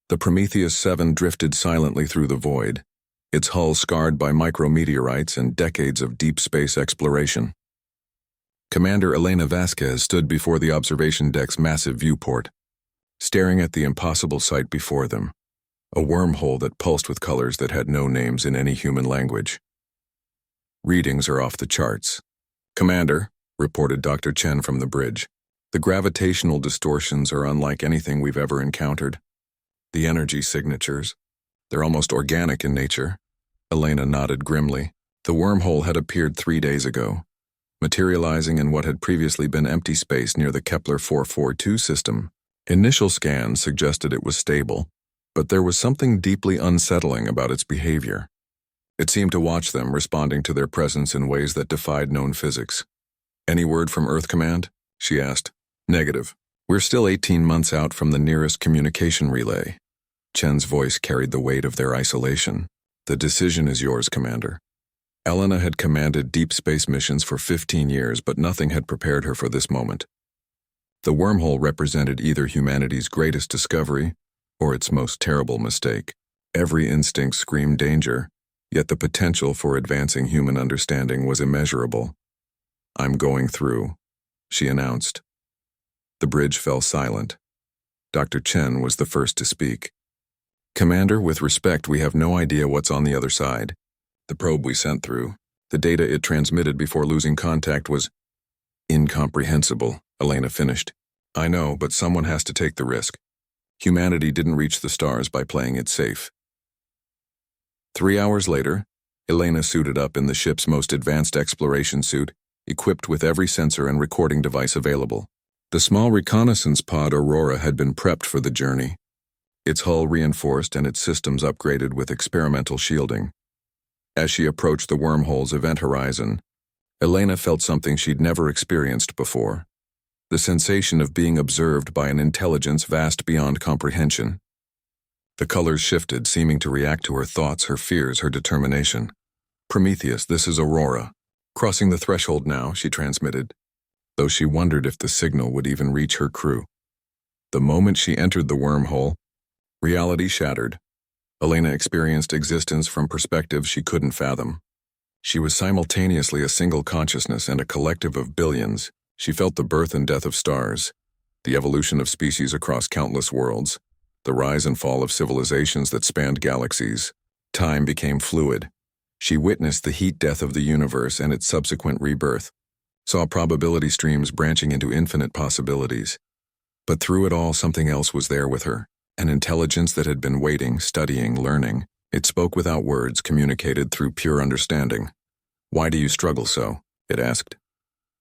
The Prometheus 7 drifted silently through the void, its hull scarred by micrometeorites and decades of deep space exploration. Commander Elena Vasquez stood before the observation deck's massive viewport, staring at the impossible sight before them, a wormhole that pulsed with colors that had no names in any human language. Readings are off the charts. "Commander," reported Dr. Chen from the bridge, "the gravitational distortions are unlike anything we've ever encountered. The energy signatures, they're almost organic in nature." Elena nodded grimly. The wormhole had appeared 3 days ago, materializing in what had previously been empty space near the Kepler 442 system. Initial scans suggested it was stable, but there was something deeply unsettling about its behavior. It seemed to watch them, responding to their presence in ways that defied known physics. "Any word from Earth Command?" she asked. "Negative. We're still 18 months out from the nearest communication relay." Chen's voice carried the weight of their isolation. "The decision is yours, Commander." Elena had commanded deep space missions for 15 years, but nothing had prepared her for this moment. The wormhole represented either humanity's greatest discovery or its most terrible mistake. Every instinct screamed danger, yet the potential for advancing human understanding was immeasurable. "I'm going through," she announced. The bridge fell silent. Dr. Chen was the first to speak. "Commander, with respect, we have no idea what's on the other side. The probe we sent through, the data it transmitted before losing contact was incomprehensible," Elena finished. "I know, but someone has to take the risk. Humanity didn't reach the stars by playing it safe." 3 hours later, Elena suited up in the ship's most advanced exploration suit, equipped with every sensor and recording device available. The small reconnaissance pod Aurora had been prepped for the journey, its hull reinforced and its systems upgraded with experimental shielding. As she approached the wormhole's event horizon, Elena felt something she'd never experienced before. The sensation of being observed by an intelligence vast beyond comprehension. The colors shifted, seeming to react to her thoughts, her fears, her determination. "Prometheus, this is Aurora. Crossing the threshold now," she transmitted, though she wondered if the signal would even reach her crew. The moment she entered the wormhole, reality shattered. Elena experienced existence from perspectives she couldn't fathom. She was simultaneously a single consciousness and a collective of billions. She felt the birth and death of stars, the evolution of species across countless worlds, the rise and fall of civilizations that spanned galaxies. Time became fluid. She witnessed the heat death of the universe and its subsequent rebirth, saw probability streams branching into infinite possibilities. But through it all, something else was there with her, an intelligence that had been waiting, studying, learning. It spoke without words, communicated through pure understanding. "Why do you struggle so?" it asked.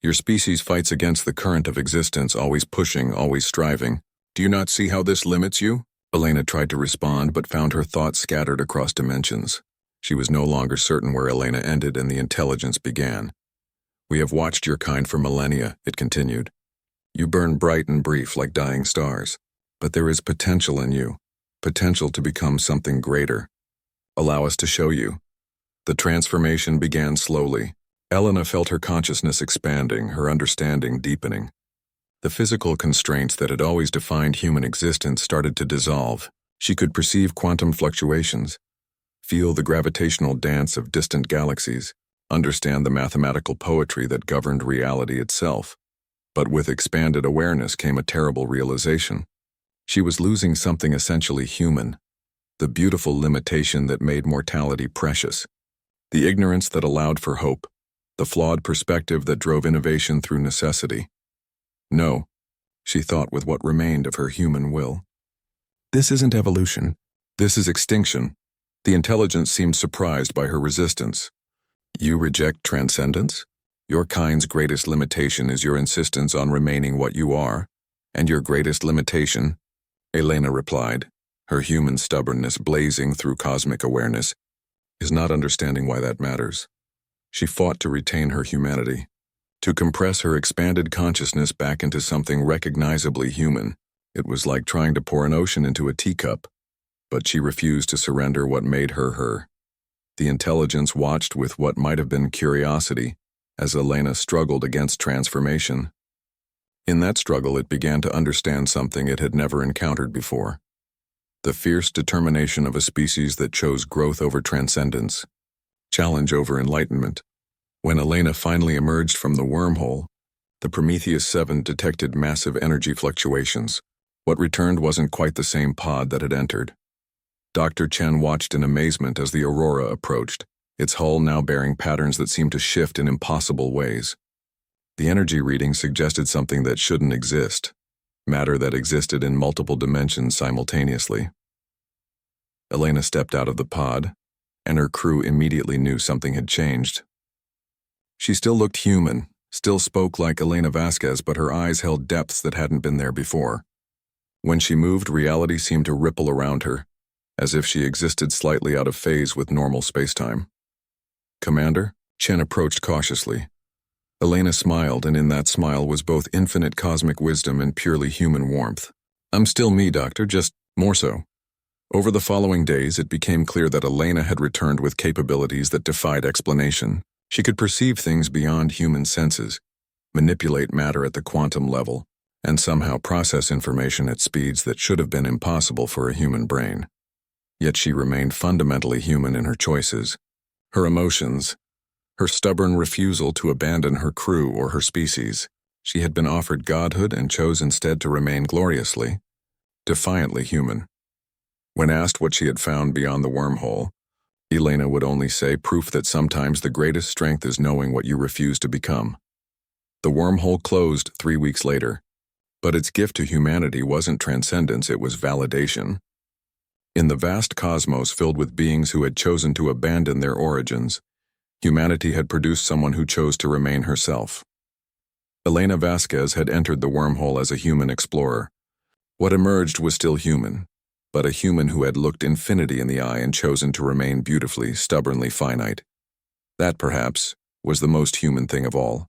"Your species fights against the current of existence, always pushing, always striving. Do you not see how this limits you?" Elena tried to respond, but found her thoughts scattered across dimensions. She was no longer certain where Elena ended and the intelligence began. "We have watched your kind for millennia," it continued. "You burn bright and brief like dying stars. But there is potential in you, potential to become something greater. Allow us to show you." The transformation began slowly. Elena felt her consciousness expanding, her understanding deepening. The physical constraints that had always defined human existence started to dissolve. She could perceive quantum fluctuations, feel the gravitational dance of distant galaxies, understand the mathematical poetry that governed reality itself. But with expanded awareness came a terrible realization. She was losing something essentially human, the beautiful limitation that made mortality precious, the ignorance that allowed for hope, the flawed perspective that drove innovation through necessity. "No," she thought with what remained of her human will. "This isn't evolution. This is extinction." The intelligence seemed surprised by her resistance. "You reject transcendence? Your kind's greatest limitation is your insistence on remaining what you are, and your greatest limitation," Elena replied, her human stubbornness blazing through cosmic awareness, "is not understanding why that matters." She fought to retain her humanity, to compress her expanded consciousness back into something recognizably human. It was like trying to pour an ocean into a teacup, but she refused to surrender what made her her. The intelligence watched with what might have been curiosity as Elena struggled against transformation. In that struggle, it began to understand something it had never encountered before. The fierce determination of a species that chose growth over transcendence, challenge over enlightenment. When Elena finally emerged from the wormhole, the Prometheus 7 detected massive energy fluctuations. What returned wasn't quite the same pod that had entered. Dr. Chen watched in amazement as the Aurora approached, its hull now bearing patterns that seemed to shift in impossible ways. The energy reading suggested something that shouldn't exist, matter that existed in multiple dimensions simultaneously. Elena stepped out of the pod, and her crew immediately knew something had changed. She still looked human, still spoke like Elena Vasquez, but her eyes held depths that hadn't been there before. When she moved, reality seemed to ripple around her, as if she existed slightly out of phase with normal spacetime. "Commander?" Chen approached cautiously. Elena smiled, and in that smile was both infinite cosmic wisdom and purely human warmth. "I'm still me, Doctor, just more so." Over the following days, it became clear that Elena had returned with capabilities that defied explanation. She could perceive things beyond human senses, manipulate matter at the quantum level, and somehow process information at speeds that should have been impossible for a human brain. Yet she remained fundamentally human in her choices, her emotions, her stubborn refusal to abandon her crew or her species. She had been offered godhood and chose instead to remain gloriously, defiantly human. When asked what she had found beyond the wormhole, Elena would only say, "Proof that sometimes the greatest strength is knowing what you refuse to become." The wormhole closed 3 weeks later, but its gift to humanity wasn't transcendence, it was validation. In the vast cosmos filled with beings who had chosen to abandon their origins, humanity had produced someone who chose to remain herself. Elena Vasquez had entered the wormhole as a human explorer. What emerged was still human, but a human who had looked infinity in the eye and chosen to remain beautifully, stubbornly finite. That, perhaps, was the most human thing of all.